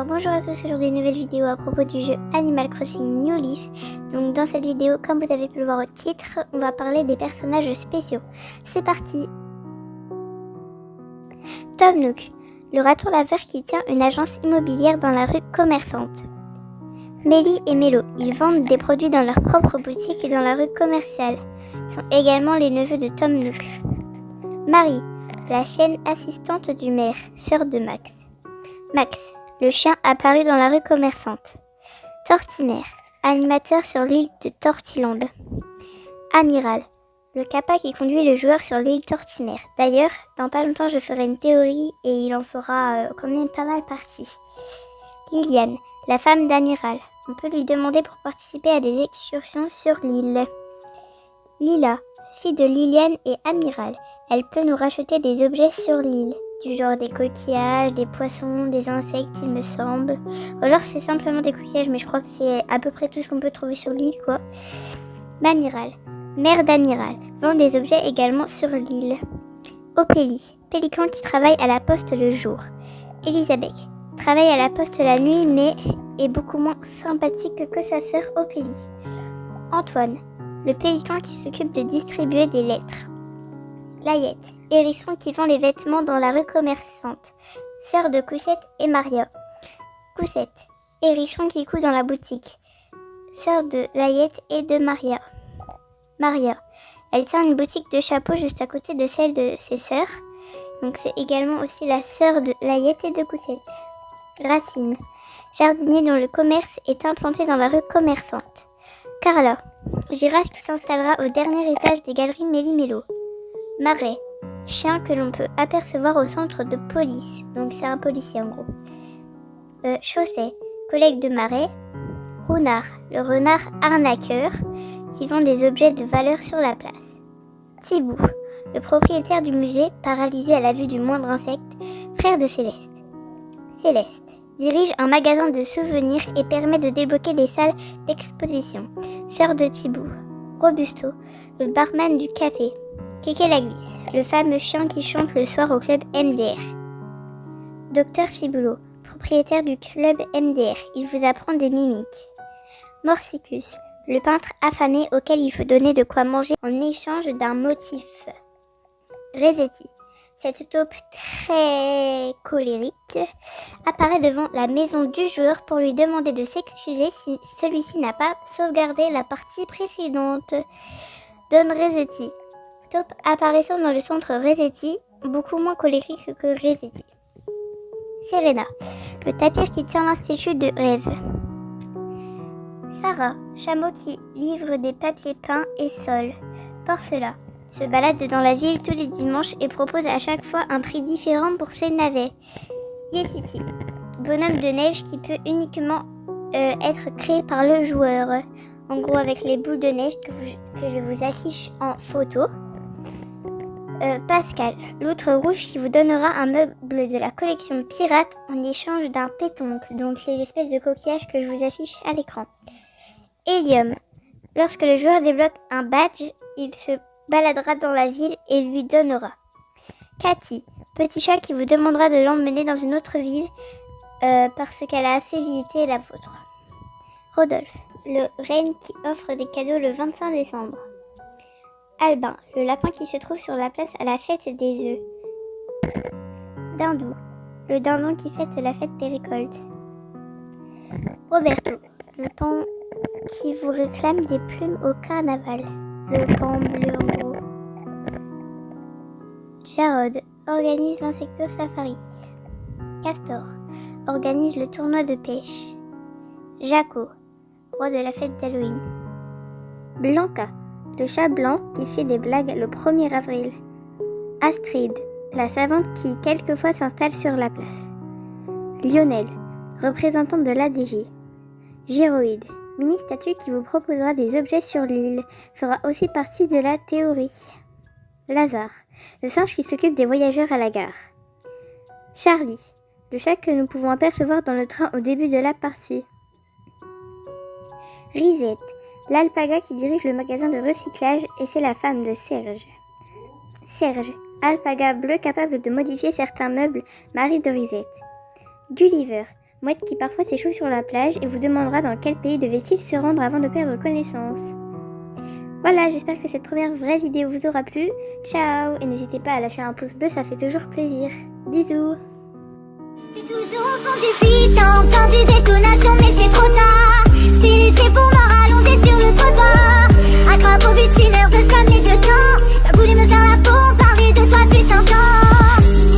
Alors bonjour à tous, aujourd'hui une nouvelle vidéo à propos du jeu Animal Crossing New Leaf. Donc dans cette vidéo, comme vous avez pu le voir au titre, on va parler des personnages spéciaux. C'est parti. Tom Nook, le raton laveur qui tient une agence immobilière dans la rue commerçante. Mélie et Mélo, ils vendent des produits dans leur propre boutique dans la rue commerciale. Ils sont également les neveux de Tom Nook. Marie, la chienne assistante du maire, sœur de Max. Max, le chien apparu dans la rue commerçante. Tortimer, animateur sur l'île de Tortiland. Amiral, le kappa qui conduit le joueur sur l'île Tortimer. D'ailleurs, dans pas longtemps, je ferai une théorie et il en fera quand même pas mal partie. Liliane, la femme d'Amiral. On peut lui demander pour participer à des excursions sur l'île. Lila, fille de Liliane et Amiral. Elle peut nous racheter des objets sur l'île, du genre des coquillages, des poissons, des insectes, il me semble. Ou alors c'est simplement des coquillages, mais je crois que c'est à peu près tout ce qu'on peut trouver sur l'île, quoi. L'Amiral, mère d'Amiral, vend des objets également sur l'île. Opélie, pélican qui travaille à la poste le jour. Elisabeth, travaille à la poste la nuit, mais est beaucoup moins sympathique que sa sœur Opélie. Antoine, le pélican qui s'occupe de distribuer des lettres. Layette, hérisson qui vend les vêtements dans la rue commerçante, sœur de Coussette et Maria. Coussette, hérisson qui coud dans la boutique, sœur de Layette et de Maria. Maria, elle tient une boutique de chapeaux juste à côté de celle de ses sœurs, donc c'est également aussi la sœur de Layette et de Coussette. Racine, jardinier dont le commerce est implanté dans la rue commerçante. Carla, girafe qui s'installera au dernier étage des galeries Méli-Mélo. Marais, chien que l'on peut apercevoir au centre de police, donc c'est un policier en gros. Chausset, collègue de Marais. Rounard, le renard arnaqueur qui vend des objets de valeur sur la place. Thibaut, le propriétaire du musée, paralysé à la vue du moindre insecte, frère de Céleste. Céleste, dirige un magasin de souvenirs et permet de débloquer des salles d'exposition, sœur de Thibaut. Robusto, le barman du café. Kéké la glisse, le fameux chien qui chante le soir au club MDR. Docteur Ciboulot, propriétaire du club MDR, il vous apprend des mimiques. Morsicus, le peintre affamé auquel il faut donner de quoi manger en échange d'un motif. Resetti, cette taupe très colérique, apparaît devant la maison du joueur pour lui demander de s'excuser si celui-ci n'a pas sauvegardé la partie précédente. Don Resetti, taupe apparaissant dans le centre Resetti, beaucoup moins colérique que Resetti. Serena, le tapir qui tient l'institut de rêve. Sarah, chameau qui livre des papiers peints et sol. Porcela, se balade dans la ville tous les dimanches et propose à chaque fois un prix différent pour ses navets. Yetiti, bonhomme de neige qui peut uniquement être créé par le joueur. En gros avec les boules de neige que je vous affiche en photo. Pascal, l'outre rouge qui vous donnera un meuble de la collection pirate en échange d'un pétoncle, donc les espèces de coquillages que je vous affiche à l'écran. Hélium, lorsque le joueur débloque un badge, il se baladera dans la ville et lui donnera. Cathy, petit chat qui vous demandera de l'emmener dans une autre ville parce qu'elle a assez visité la vôtre. Rodolphe, le renne qui offre des cadeaux le 25 décembre. Albin, le lapin qui se trouve sur la place à la fête des œufs. Dindou, le dindon qui fête la fête des récoltes. Roberto, le pan qui vous réclame des plumes au carnaval. Le pan bleu en gros. Jarod, organise l'insecto safari. Castor, organise le tournoi de pêche. Jaco, roi de la fête d'Halloween. Blanca, le chat blanc qui fait des blagues le 1er avril. Astrid, la savante qui quelquefois s'installe sur la place. Lionel, représentant de l'ADG. Gyroïde, mini-statue qui vous proposera des objets sur l'île, fera aussi partie de la théorie. Lazare, le singe qui s'occupe des voyageurs à la gare. Charlie, le chat que nous pouvons apercevoir dans le train au début de la partie. Risette, l'alpaga qui dirige le magasin de recyclage et c'est la femme de Serge. Serge, alpaga bleu capable de modifier certains meubles, mari de Risette. Gulliver, mouette qui parfois s'échoue sur la plage et vous demandera dans quel pays devait-il se rendre avant de perdre connaissance. Voilà, j'espère que cette première vraie vidéo vous aura plu. Ciao, et n'hésitez pas à lâcher un pouce bleu, ça fait toujours plaisir. Bisous. C'est toujours au fond du vide, t'as entendu détonation mais c'est trop tard.